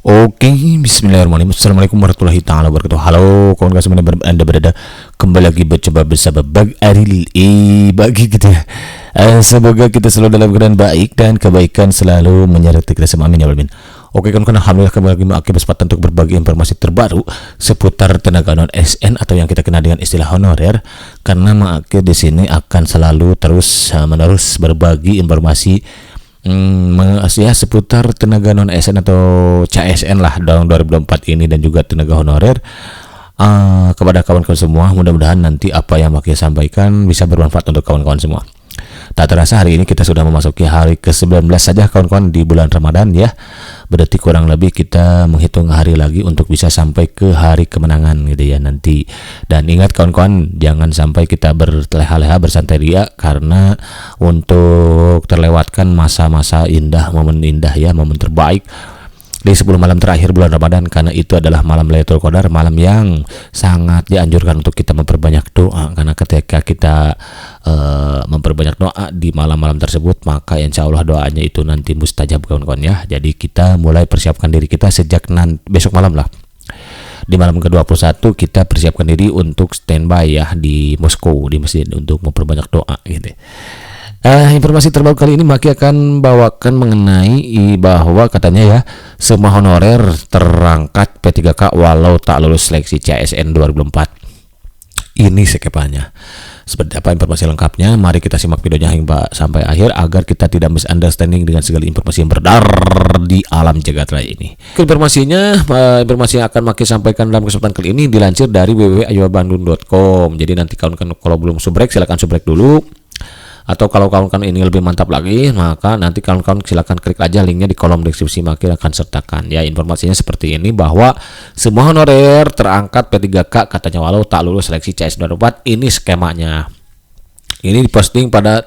Oke, bismillahirrahmanirrahim. Assalamualaikum warahmatullahi taala wabarakatuh. Halo, kawan-kawan semua, Anda berada kembali lagi bercoba bersama Bang Aril bagi kita ya. Semoga kita selalu dalam keadaan baik dan kebaikan selalu menyertai kita semua. Amin ya rabbal alamin. Oke, kawan-kawan, alhamdulillah kembali lagi memakai kesempatan untuk berbagi informasi terbaru seputar tenaga non SN atau yang kita kenal dengan istilah honorer. Karena Maki di sini akan selalu terus menerus berbagi informasi ya seputar tenaga non ASN atau CSN lah tahun 2024 ini dan juga tenaga honorer kepada kawan-kawan semua. Mudah-mudahan nanti apa yang Maki sampaikan bisa bermanfaat untuk kawan-kawan semua. Tak terasa hari ini kita sudah memasuki hari ke-19 saja kawan-kawan di bulan Ramadan ya. Berarti kurang lebih kita menghitung hari lagi untuk bisa sampai ke hari kemenangan gitu ya nanti. Dan ingat kawan-kawan, jangan sampai kita berleha-leha bersantai ria karena untuk terlewatkan masa-masa indah, momen indah ya, momen terbaik di 10 malam terakhir bulan Ramadan, karena itu adalah malam Lailatul Qadar, malam yang sangat dianjurkan untuk kita memperbanyak doa, karena ketika kita memperbanyak doa di malam-malam tersebut maka insya Allah doanya itu nanti mustajab kawan-kawan ya. Jadi kita mulai persiapkan diri kita sejak besok malam lah, di malam ke-21 kita persiapkan diri untuk standby ya di Moskow, di masjid untuk memperbanyak doa gitu. Informasi terbaru kali ini Maki akan bawakan mengenai bahwa katanya ya semua honorer terangkat P3K walau tak lulus seleksi CSN 2004. Ini sekepannya. Seperti apa informasi lengkapnya? Mari kita simak videonya hingga sampai akhir agar kita tidak misunderstanding dengan segala informasi yang beredar di alam jagat raya ini. Informasinya, informasi yang akan Maki sampaikan dalam kesempatan kali ini dilansir dari www.ayobandung.com. Jadi nanti kawan-kawan kalau belum subrek silakan subrek dulu. Atau kalau kawan-kawan ini lebih mantap lagi, maka nanti kawan-kawan silakan klik aja linknya di kolom deskripsi, Maki akan sertakan ya. Informasinya seperti ini bahwa semua honorer terangkat P3K katanya walau tak lulus seleksi CS 2004. Ini skemanya. Ini diposting pada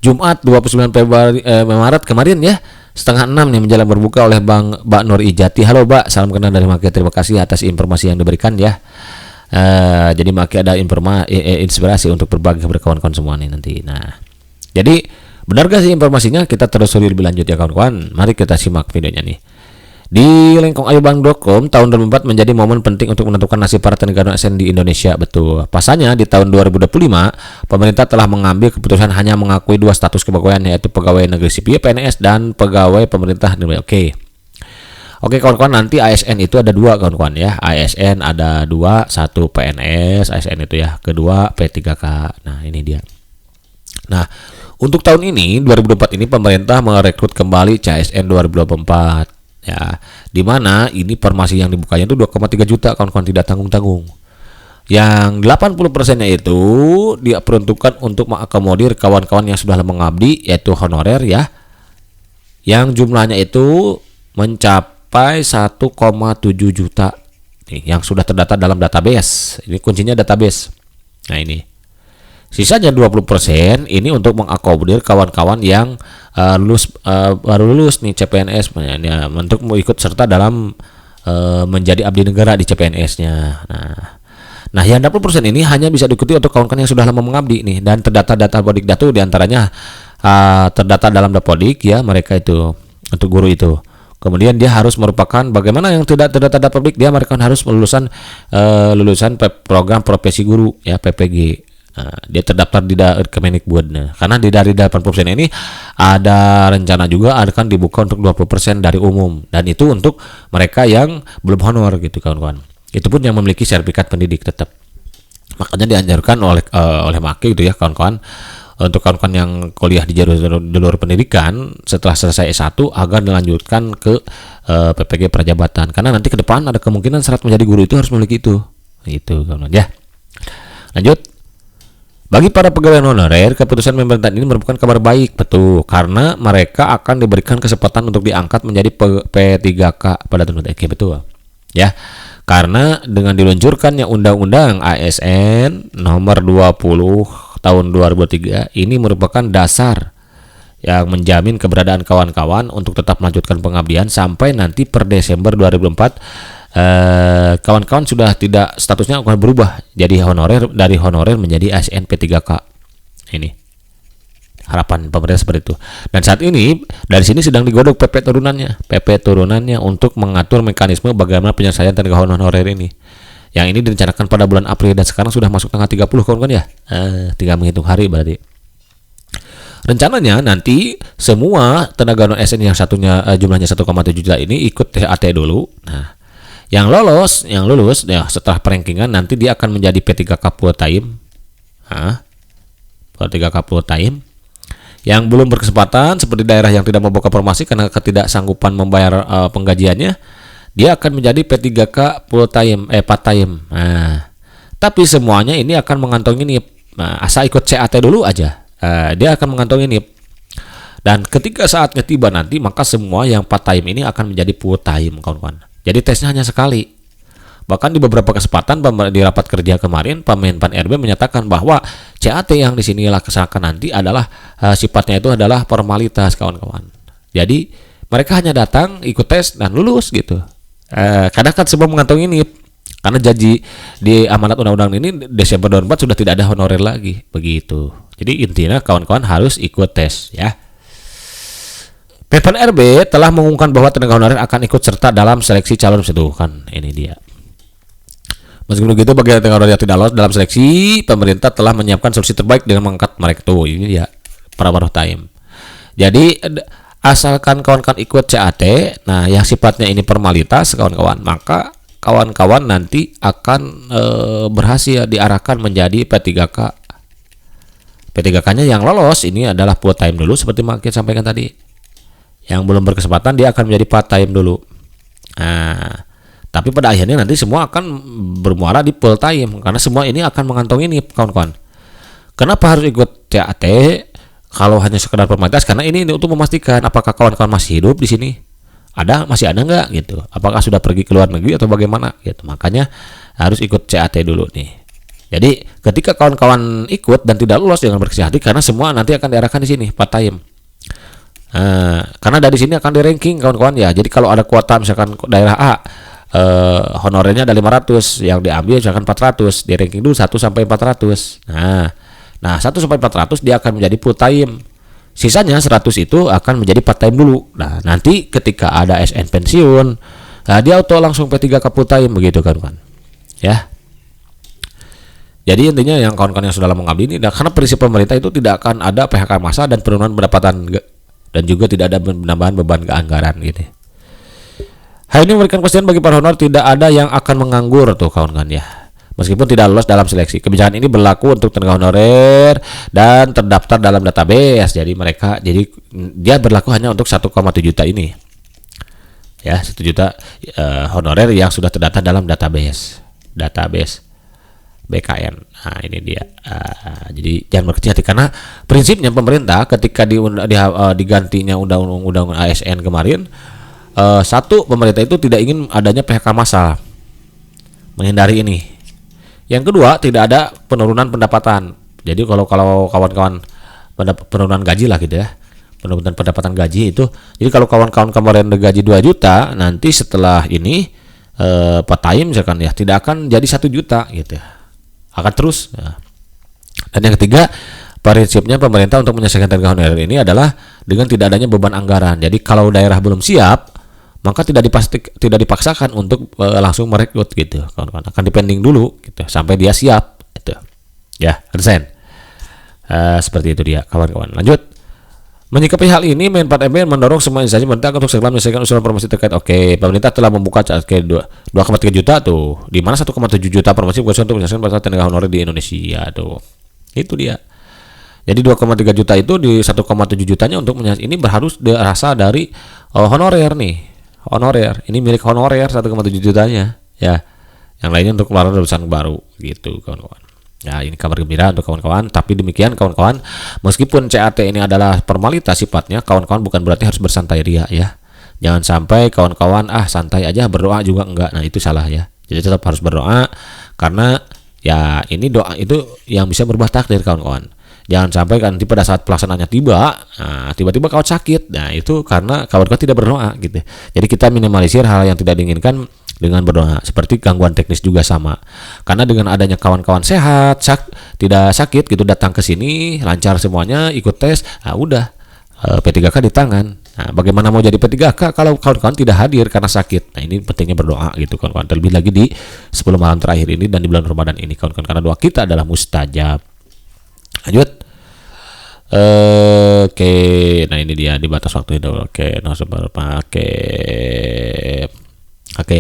Jumat 29 Februari Maret kemarin ya, setengah 6 nih menjelang berbuka oleh Mbak Nur Ijati. Halo Mbak, salam kenal dari Maki. Terima kasih atas informasi yang diberikan ya. Jadi Maki ada inspirasi untuk berbagi kepada kawan-kawan semua nih nanti. Nah, jadi benar gak sih informasinya? Kita terus lebih lanjut ya kawan-kawan. Mari kita simak videonya nih. Di lengkong ayobang.com, tahun 2004 menjadi momen penting untuk menentukan nasib para tenaga non ASN di Indonesia. Betul. Pasalnya di tahun 2025, pemerintah telah mengambil keputusan hanya mengakui dua status kepegawaian, yaitu pegawai negeri sipil PNS dan pegawai pemerintah. Oke. Oke kawan-kawan, nanti ASN itu ada dua kawan-kawan ya. ASN ada dua, satu PNS ASN itu ya, kedua P3K. Nah ini dia. Nah untuk tahun ini 2024 ini pemerintah merekrut kembali CSN 2024 ya, dimana ini formasi yang dibukanya itu 2,3 juta kawan-kawan, tidak tanggung-tanggung. Yang 80%-nya itu diperuntukkan untuk mengakomodir kawan-kawan yang sudah mengabdi, yaitu honorer ya, yang jumlahnya itu mencapai 1,7 juta nih, yang sudah terdata dalam database. Ini kuncinya database. Nah ini sisanya 20% ini untuk mengakomodir kawan-kawan yang baru lulus nih CPNS ya, untuk mau ikut serta dalam menjadi abdi negara di CPNS-nya. Nah yang 20% ini hanya bisa diikuti untuk kawan-kawan yang sudah lama mengabdi nih dan terdata data Dapodik Datu, diantaranya terdata dalam Dapodik ya, mereka itu untuk guru itu. Kemudian dia harus merupakan bagaimana yang tidak terdata Dapodik, dia mereka harus lulusan program profesi guru ya, PPG. Dia terdaftar di Kemendikbud. Karena dari 80% ini ada rencana juga akan dibuka untuk 20% dari umum, dan itu untuk mereka yang belum honor gitu kawan-kawan. Itu pun yang memiliki sertifikat pendidik tetap. Makanya dianjurkan oleh Maki gitu ya kawan-kawan, untuk kawan-kawan yang kuliah di jalur pendidikan setelah selesai S1 agar dilanjutkan ke PPG Prajabatan, karena nanti ke depan ada kemungkinan syarat menjadi guru itu harus memiliki itu kawan-kawan ya. Lanjut. Bagi para pegawai honorer, keputusan pemerintah ini merupakan kabar baik, betul, karena mereka akan diberikan kesempatan untuk diangkat menjadi P3K pada tahun betul ya. Karena dengan diluncurkannya Undang-Undang ASN nomor 20 tahun 2003 ini merupakan dasar yang menjamin keberadaan kawan-kawan untuk tetap melanjutkan pengabdian sampai nanti per Desember 2004. Kawan-kawan sudah tidak, statusnya akan berubah jadi honorer, dari honorer menjadi ASN P3K. Ini Harapan pemerintah seperti itu. Dan saat ini dari sini sedang digodok PP turunannya untuk mengatur mekanisme bagaimana penyelesaian tenaga honorer ini. Yang ini direncanakan pada bulan April dan sekarang sudah masuk tanggal 30 kawan-kawan ya. Tinggal menghitung hari berarti. Rencananya nanti semua tenaga non ASN yang satunya jumlahnya 1,7 juta ini ikut THT dulu. Nah, yang lulus ya setelah perankingan nanti dia akan menjadi P3K full time. P3K full time. Yang belum berkesempatan seperti daerah yang tidak membuka formasi karena ketidaksanggupan membayar penggajiannya, dia akan menjadi P3K full time part time. Nah, tapi semuanya ini akan mengantongi NIP. Nah, asal ikut CAT dulu aja. Dia akan mengantongi NIP. Dan ketika saatnya tiba nanti, maka semua yang part time ini akan menjadi full time, kawan-kawan. Jadi tesnya hanya sekali. Bahkan di beberapa kesempatan di rapat kerja kemarin, Pak Menpan RB menyatakan bahwa CAT yang di sini laksanakan nanti adalah sifatnya itu adalah formalitas, kawan-kawan. Jadi mereka hanya datang, ikut tes dan lulus gitu. Kadang kan semua mengantongi NIP. Karena janji di amanat undang-undang ini Desember 2004 sudah tidak ada honorer lagi, begitu. Jadi intinya kawan-kawan harus ikut tes ya. Menpan RB telah mengumumkan bahwa tenaga honorer akan ikut serta dalam seleksi calon itu kan ini dia. Meskipun begitu, bagi tenaga honorer yang tidak lolos dalam seleksi, pemerintah telah menyiapkan solusi terbaik dengan mengangkat mereka tuh. Ini ya para waruh time. Jadi asalkan kawan-kawan ikut CAT, nah yang sifatnya ini formalitas kawan-kawan, maka kawan-kawan nanti akan berhasil diarahkan menjadi P3K. P3K-nya yang lolos ini adalah full time dulu seperti Makin sampaikan tadi. Yang belum berkesempatan dia akan menjadi part time dulu. Nah, tapi pada akhirnya nanti semua akan bermuara di full time karena semua ini akan mengantongi ini kawan-kawan. Kenapa harus ikut CAT kalau hanya sekedar formalitas? Karena ini untuk memastikan apakah kawan-kawan masih hidup di sini. Masih ada nggak gitu? Apakah sudah pergi ke luar negeri atau bagaimana gitu? Makanya harus ikut CAT dulu nih. Jadi ketika kawan-kawan ikut dan tidak lolos jangan berkecil hati karena semua nanti akan diarahkan di sini part time. Karena dari sini akan di ranking kawan-kawan ya. Jadi kalau ada kuota misalkan daerah A honorernya ada 500, yang diambil misalkan 400, di ranking dulu 1 sampai 400. Nah 1 sampai 400 dia akan menjadi full time. Sisanya 100 itu akan menjadi part time dulu. Nah, nanti ketika ada SN pensiun, dia auto langsung P3K full time begitu kan. Ya. Jadi intinya yang kawan-kawan yang sudah lama mengabdi ini, karena prinsip pemerintah itu tidak akan ada PHK massa dan penurunan pendapatan dan juga tidak ada penambahan beban keanggaran gitu. Hal ini memberikan kepastian bagi para honor tidak ada yang akan menganggur tuh kawan-kawan ya. Meskipun tidak lolos dalam seleksi. Kebijakan ini berlaku untuk tenaga honorer dan terdaftar dalam database. Jadi dia berlaku hanya untuk 1,7 juta ini. Ya, 1 juta honorer yang sudah terdaftar dalam database BKN. Nah, ini dia. Jadi jangan berkecil hati karena prinsipnya pemerintah ketika digantinya undang-undang ASN kemarin, satu, pemerintah itu tidak ingin adanya PHK massal, menghindari ini. Yang kedua, tidak ada penurunan pendapatan. Jadi kalau kawan-kawan penurunan gaji lah gitu ya, penurunan pendapatan gaji itu. Jadi kalau kawan-kawan kemarin gaji 2 juta, nanti setelah ini part time misalkan ya tidak akan jadi 1 juta gitu ya. Akan terus ya. Dan yang ketiga, prinsipnya pemerintah untuk menyelesaikan tenaga honorer ini adalah dengan tidak adanya beban anggaran. Jadi kalau daerah belum siap, maka tidak dipaksakan untuk langsung merekrut gitu, kawan-kawan. Akan dipending dulu gitu sampai dia siap gitu. Ya, understand? Seperti itu dia, kawan-kawan. Lanjut. Menyikapi hal ini, Menpan RB mendorong semua instansi pemerintah untuk segera menyelesaikan usulan formasi terkait. Oke, pemerintah telah membuka CAT 2,3 juta tuh. Di mana 1,7 juta formasi untuk menyelesaikan masalah tenaga honorer di Indonesia tuh. Itu dia. Jadi 2,3 juta itu di 1,7 jutanya untuk menyelesaikan ini harus dirasa dari honorer nih. Honorer, ini milik honorer 1,7 jutanya ya. Yang lainnya untuk keluaran lulusan baru gitu kawan-kawan. Ya, ini kabar gembira untuk kawan-kawan. Tapi demikian kawan-kawan, meskipun CAT ini adalah formalitas sifatnya, kawan-kawan bukan berarti harus bersantai ria ya. Jangan sampai kawan-kawan santai aja berdoa juga enggak. Nah, itu salah ya. Jadi tetap harus berdoa karena ya ini doa itu yang bisa berubah takdir kawan-kawan. Jangan sampai nanti pada saat pelaksanaannya tiba-tiba kawan sakit. Nah, itu karena kawan-kawan tidak berdoa gitu. Jadi kita minimalisir hal yang tidak diinginkan dengan berdoa. Seperti gangguan teknis juga sama. Karena dengan adanya kawan-kawan sehat, tidak sakit gitu datang ke sini, lancar semuanya, ikut tes, nah udah P3K di tangan. Nah, bagaimana mau jadi P3K kalau kawan-kawan tidak hadir karena sakit? Nah, ini pentingnya berdoa gitu kawan-kawan. Terlebih lagi di 10 malam terakhir ini dan di bulan Ramadan ini kawan-kawan, karena doa kita adalah mustajab. Lanjut. Oke, nah ini dia di batas waktu itu. Oke, Oke.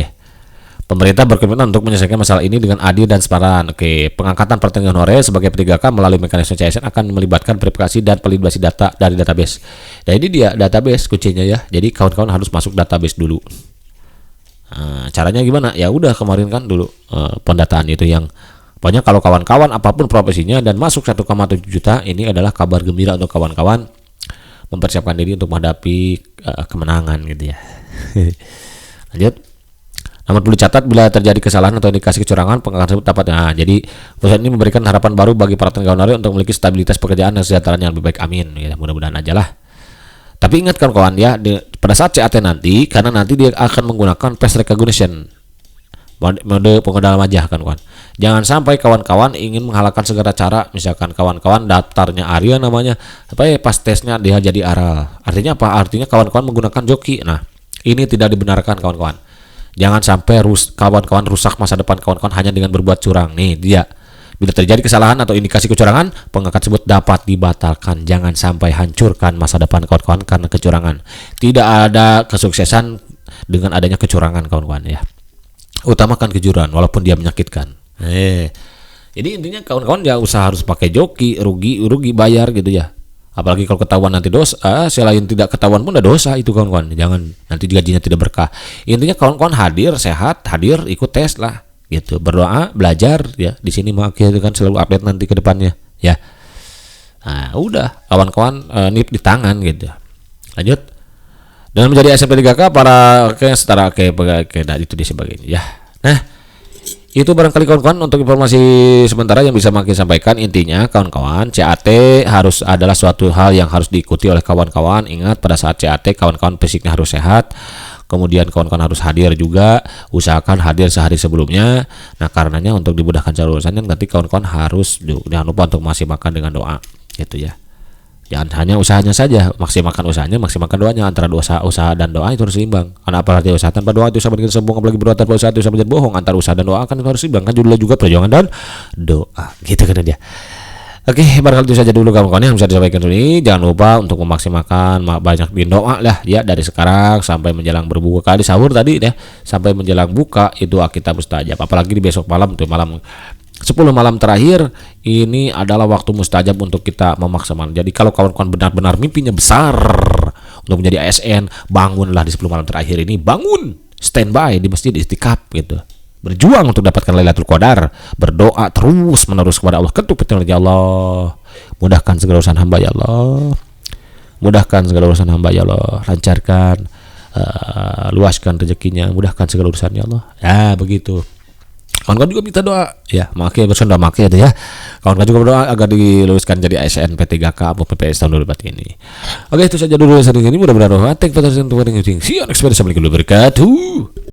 Pemerintah berkomitmen untuk menyelesaikan masalah ini dengan adil dan sepadan. Oke, pengangkatan pertanian honorer sebagai P3K melalui mekanisme CSN akan melibatkan verifikasi dan validasi data dari database. Nah, ini dia database kuncinya ya. Jadi kawan-kawan harus masuk database dulu. Nah, caranya gimana? Ya udah kemarin kan dulu pendataan itu yang banyak. Kalau kawan-kawan apapun profesinya dan masuk 1,7 juta, ini adalah kabar gembira untuk kawan-kawan mempersiapkan diri untuk menghadapi kemenangan gitu ya. Lanjut. Namun perlu dicatat bila terjadi kesalahan atau indikasi kecurangan, pengangkatan tersebut dapat. Nah, jadi perusahaan ini memberikan harapan baru bagi para tenaga honorer untuk memiliki stabilitas pekerjaan dan kesejahteraan yang lebih baik. Amin. Ya, mudah-mudahan aja lah. Tapi ingat kawan-kawan ya, pada saat CAT nanti, karena nanti dia akan menggunakan face recognition, mode pengenalan wajah kawan-kawan. Jangan sampai kawan-kawan ingin menghalalkan segala cara, misalkan kawan-kawan daftarnya Arya namanya, tapi pas tesnya dia jadi Aral. Artinya apa? Artinya kawan-kawan menggunakan joki. Nah, ini tidak dibenarkan kawan-kawan. Jangan sampai kawan-kawan rusak masa depan kawan-kawan hanya dengan berbuat curang. Nih dia. Bila terjadi kesalahan atau indikasi kecurangan, pengangkatan tersebut dapat dibatalkan. Jangan sampai hancurkan masa depan kawan-kawan karena kecurangan. Tidak ada kesuksesan dengan adanya kecurangan kawan-kawan ya. Utamakan kejujuran walaupun dia menyakitkan. Jadi intinya kawan-kawan ya usah harus pakai joki, rugi bayar gitu ya. Apalagi kalau ketahuan nanti dosa, selain tidak ketahuan pun ada dosa itu kawan-kawan. Jangan nanti gajinya tidak berkah. Intinya kawan-kawan hadir sehat, hadir ikut tes lah gitu. Berdoa, belajar ya. Di sini makanya kan selalu update nanti ke depannya ya. Nah, udah kawan-kawan nip di tangan gitu. Lanjut. Dengan menjadi ASN P3K para setara itu di sebagainya ya. Nah, itu barangkali kawan-kawan untuk informasi sementara yang bisa makin sampaikan. Intinya kawan-kawan, CAT harus adalah suatu hal yang harus diikuti oleh kawan-kawan. Ingat pada saat CAT kawan-kawan fisiknya harus sehat. Kemudian kawan-kawan harus hadir juga. Usahakan hadir sehari sebelumnya. Nah, karenanya untuk dimudahkan cara urusannya nanti kawan-kawan harus jangan lupa untuk maksimalkan dengan doa gitu ya. Jangan hanya usahanya saja, maksimalkan usahanya, maksimalkan doanya. Antara usaha dan doa itu harus seimbang. Karena apalagi usaha tanpa doa itu sama dengan sombong, apalagi berdoa tanpa usaha itu sama dengan bohong. Antara usaha dan doa kan itu harus seimbang. Kan judulnya juga perjuangan dan doa. Gitu kan dia. Oke, barangkali itu saja dulu kawan-kawan yang bisa disampaikan ini. Jangan lupa untuk memaksimalkan banyak doa lah ya dari sekarang sampai menjelang berbuka kali sahur tadi ya, sampai menjelang buka itu kita mustajab. Apalagi di besok malam tuh malam 10 malam terakhir ini adalah waktu mustajab untuk kita memaksimalkan. Jadi kalau kawan-kawan benar-benar mimpinya besar untuk menjadi ASN, bangunlah di 10 malam terakhir ini. Bangun, standby di masjid Istiqab gitu. Berjuang untuk dapatkan Lailatul Qadar, berdoa terus menerus kepada Allah. Ketuk petunjuk ya Allah. Mudahkan segala urusan hamba ya Allah. Mudahkan segala urusan hamba ya Allah. Lancarkan, luaskan rezekinya, mudahkan segala urusan ya Allah. Ya, begitu. Kawan-kawan juga minta doa ya, makanya bersama makanya itu ya. Kawan-kawan juga berdoa agar diluluskan jadi ASN P3K atau PPS tahun 2024 ini. Oke, itu saja dulu dari ini. Mudah-mudahan roh. Thank you for watching. See you next video. Assalamualaikum warahmatullahi wabarakatuh.